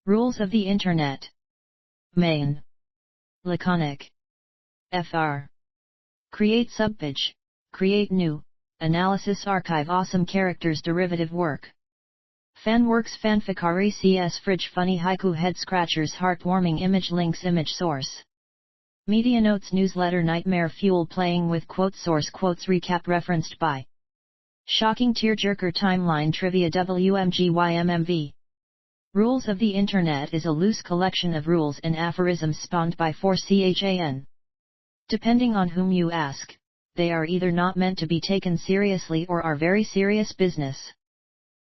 Rules of the Internet. Main. Laconic. Fr. Create subpage. Create new. Analysis archive awesome characters derivative work. Fanworks fanficari cs fridge funny haiku head scratchers heartwarming image links image source. Media notes newsletter nightmare fuel playing with quote source quotes recap referenced by. Shocking tearjerker timeline trivia WMGYMMV. Rules of the Internet is a loose collection of rules and aphorisms spawned by 4chan. Depending on whom you ask, they are either not meant to be taken seriously or are very serious business.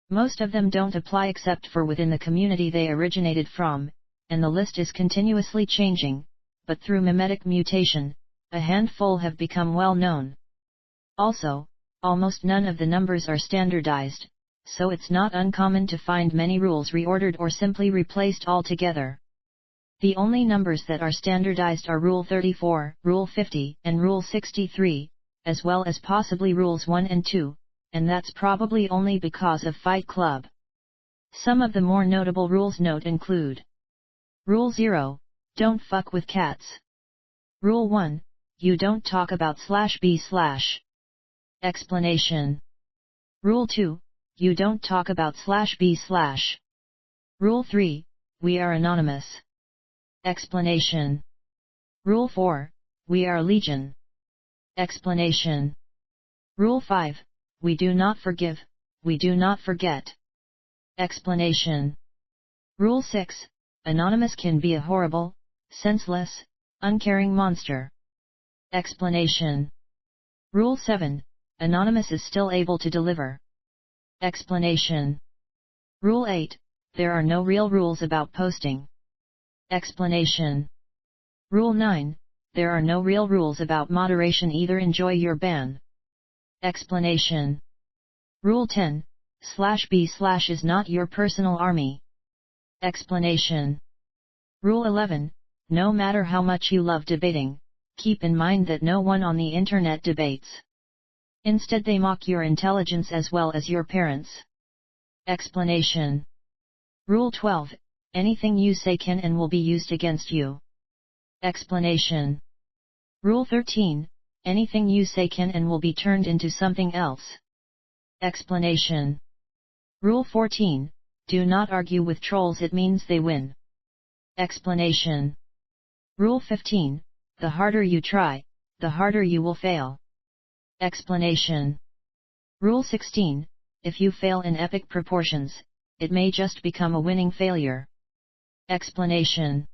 Most of them don't apply except for within the community they originated from, and the list is continuously changing, but through mimetic mutation, a handful have become well known. Also, almost none of the numbers are standardized, so it's not uncommon to find many rules reordered or simply replaced altogether. The only numbers that are standardized are Rule 34, Rule 50, and Rule 63, as well as possibly Rules 1 and 2, and that's probably only because of Fight Club. Some of the more notable rules note include: Rule 0, don't fuck with cats. Rule 1, you don't talk about /b/. Explanation. Rule 2, you don't talk about /b/. Rule 3, we are anonymous. Explanation. Rule 4, we are legion. Explanation. Rule 5, we do not forgive, we do not forget. Explanation. Rule 6, anonymous can be a horrible, senseless, uncaring monster. Explanation. Rule 7, anonymous is still able to deliver. Explanation. Rule 8, there are no real rules about posting. Explanation. Rule 9, there are no real rules about moderation either. Enjoy your ban. Explanation. Rule 10, /b/ is not your personal army. Explanation. Rule 11, no matter how much you love debating, keep in mind that no one on the Internet debates. Instead they mock your intelligence as well as your parents. Explanation. Rule 12, anything you say can and will be used against you. Explanation. Rule 13, anything you say can and will be turned into something else. Explanation. Rule 14, do not argue with trolls, it means they win. Explanation. Rule 15, the harder you try, the harder you will fail. Explanation. Rule 16, if you fail in epic proportions, it may just become a winning failure. Explanation.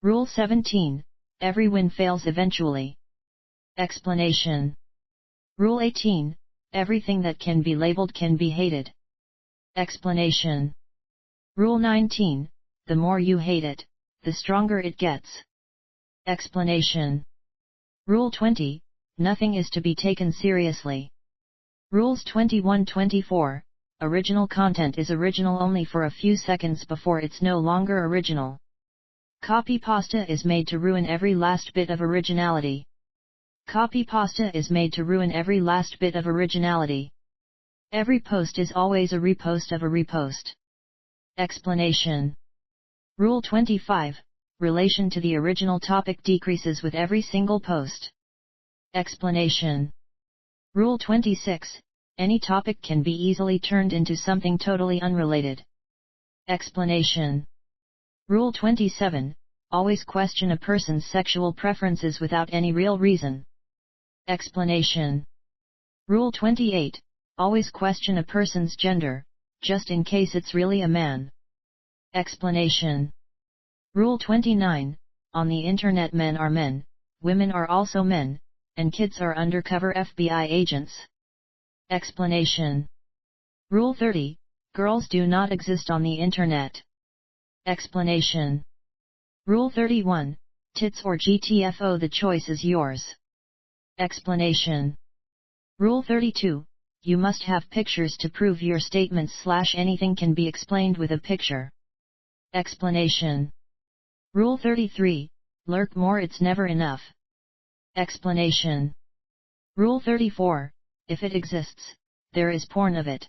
Rule 17, every win fails eventually. Explanation. Rule 18, everything that can be labeled can be hated. Explanation. Rule 19, the more you hate it, the stronger it gets. Explanation. Rule 20, nothing is to be taken seriously. Rules 21-24, original content is original only for a few seconds before it's no longer original. Copy pasta is made to ruin every last bit of originality. Copy pasta is made to ruin every last bit of originality. Every post is always a repost of a repost. Explanation. Rule 25, relation to the original topic decreases with every single post. Explanation. Rule 26, any topic can be easily turned into something totally unrelated. Explanation. Rule 27, always question a person's sexual preferences without any real reason. Explanation. Rule 28, always question a person's gender, just in case it's really a man. Explanation. Rule 29, on the Internet men are men, women are also men, and kids are undercover FBI agents. Explanation. Rule 30, girls do not exist on the Internet. Explanation. Rule 31, tits or GTFO, the choice is yours. Explanation. Rule 32, you must have pictures to prove your statements / anything can be explained with a picture. Explanation. Rule 33, lurk more, it's never enough. Explanation. Rule 34, if it exists, there is porn of it.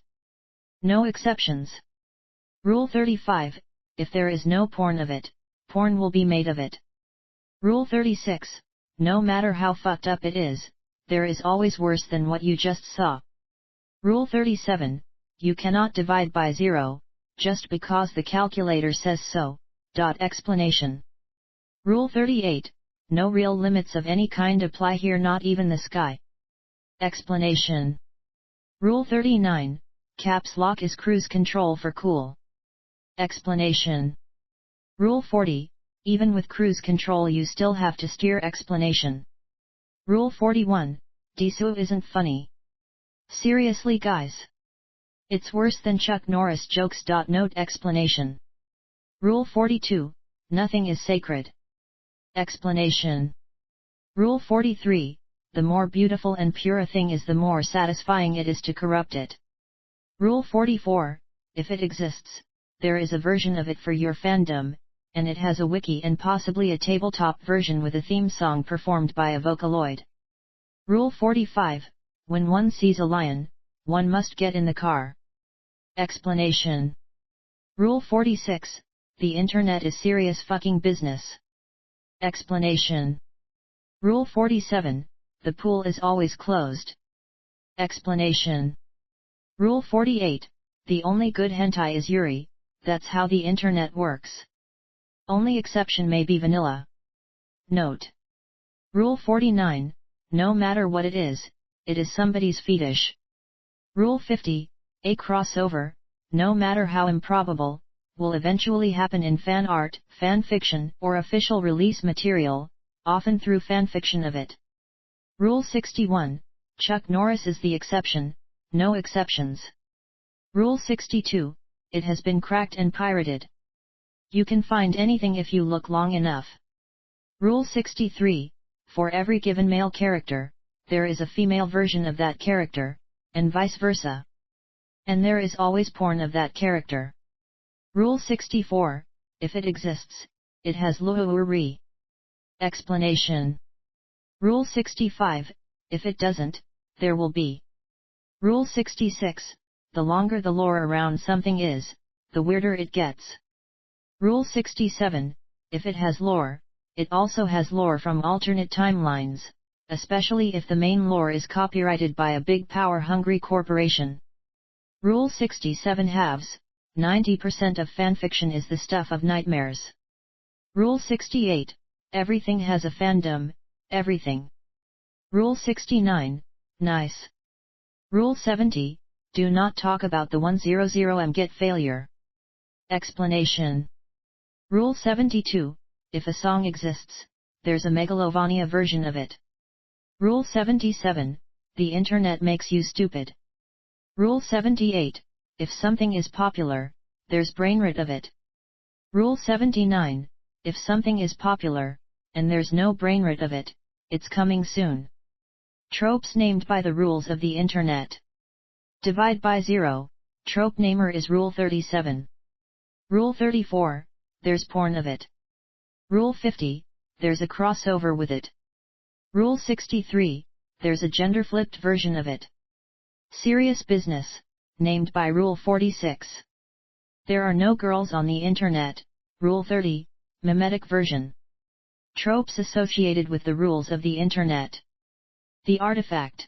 No exceptions. Rule 35, if there is no porn of it, porn will be made of it. Rule 36, no matter how fucked up it is, there is always worse than what you just saw. Rule 37, you cannot divide by 0, just because the calculator says so. Explanation. Rule 38, no real limits of any kind apply here, not even the sky. Explanation. Rule 39, caps lock is cruise control for cool. Explanation. Rule 40, even with cruise control you still have to steer. Explanation. Rule 41, Disu isn't funny. Seriously guys. It's worse than Chuck Norris jokes. Note explanation. Rule 42, nothing is sacred. Explanation. Rule 43, the more beautiful and pure a thing is, the more satisfying it is to corrupt it. Rule 44, if it exists, there is a version of it for your fandom, and it has a wiki and possibly a tabletop version with a theme song performed by a Vocaloid. Rule 45, when one sees a lion, one must get in the car. Explanation. Rule 46, the internet is serious fucking business. Explanation. Rule 47, the pool is always closed. Explanation. Rule 48, the only good hentai is Yuri, that's how the internet works. Only exception may be vanilla. Note. Rule 49, no matter what it is somebody's fetish. Rule 50, a crossover, no matter how improbable, will eventually happen in fan art, fan fiction, or official release material, often through fanfiction of it. Rule 61, Chuck Norris is the exception, no exceptions. Rule 62, it has been cracked and pirated. You can find anything if you look long enough. Rule 63, for every given male character, there is a female version of that character, and vice versa. And there is always porn of that character. Rule 64, if it exists, it has luuri. Explanation. Rule 65, if it doesn't, there will be. Rule 66, the longer the lore around something is, the weirder it gets. Rule 67, if it has lore, it also has lore from alternate timelines, especially if the main lore is copyrighted by a big power-hungry corporation. Rule 67 halves, 90% of fanfiction is the stuff of nightmares. Rule 68, everything has a fandom, everything. Rule 69, nice. Rule 70, do not talk about the 100m get failure. Explanation. Rule 72, if a song exists, there's a Megalovania version of it. Rule 77, the internet makes you stupid. Rule 78, if something is popular, there's brainrot of it. Rule 79, if something is popular, and there's no brainrot of it, it's coming soon. Tropes named by the rules of the internet. Divide by 0, trope namer is Rule 37. Rule 34, there's porn of it. Rule 50, there's a crossover with it. Rule 63, there's a gender-flipped version of it. Serious business, named by Rule 46. There are no girls on the internet, Rule 30, mimetic version. Tropes associated with the rules of the internet. The artifact.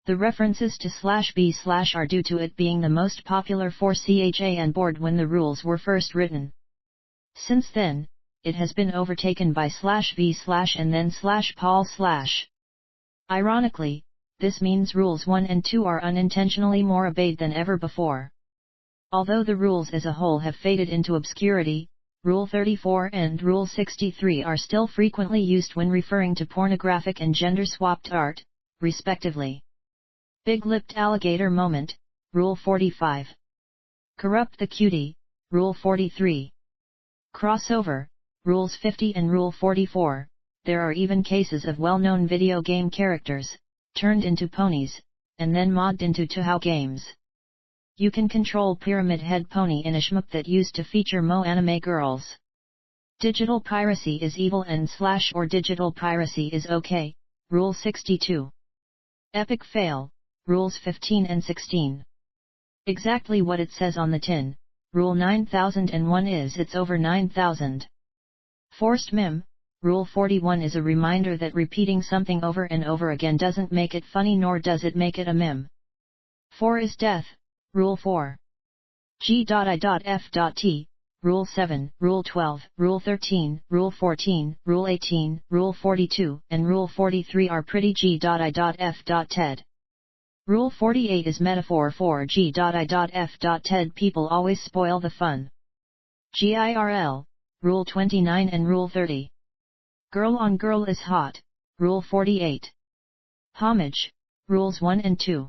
The references to /b/ are due to it being the most popular 4chan board when the rules were first written. Since then, it has been overtaken by /v/ and then /pol/. Ironically, this means rules 1 and 2 are unintentionally more obeyed than ever before. Although the rules as a whole have faded into obscurity, Rule 34 and Rule 63 are still frequently used when referring to pornographic and gender-swapped art, respectively. Big-lipped alligator moment, Rule 45. Corrupt the cutie, Rule 43. Crossover, Rules 50 and Rule 44. There are even cases of well-known video game characters, turned into ponies, and then modded into Touhou games. You can control Pyramid Head Pony in a shmup that used to feature anime girls. Digital piracy is evil and / digital piracy is okay, Rule 62. Epic fail, Rules 15 and 16. Exactly what it says on the tin, Rule 9001 is it's over 9000. Forced meme. Rule 41 is a reminder that repeating something over and over again doesn't make it funny nor does it make it a meme. 4 is death. Rule 4. G.I.F.T. Rule 7, Rule 12, Rule 13, Rule 14, Rule 18, Rule 42, and Rule 43 are pretty G.I.F.TED. Rule 48 is metaphor for G.I.F.TED. People always spoil the fun. GIRL, Rule 29 and Rule 30. Girl on girl is hot, Rule 48. Homage, Rules 1 and 2.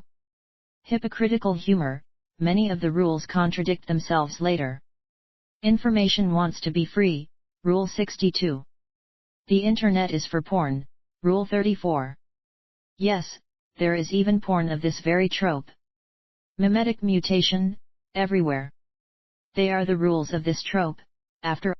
Hypocritical humor, many of the rules contradict themselves later. Information wants to be free, Rule 62. The internet is for porn, Rule 34. Yes, there is even porn of this very trope. Mimetic mutation, everywhere. They are the rules of this trope, after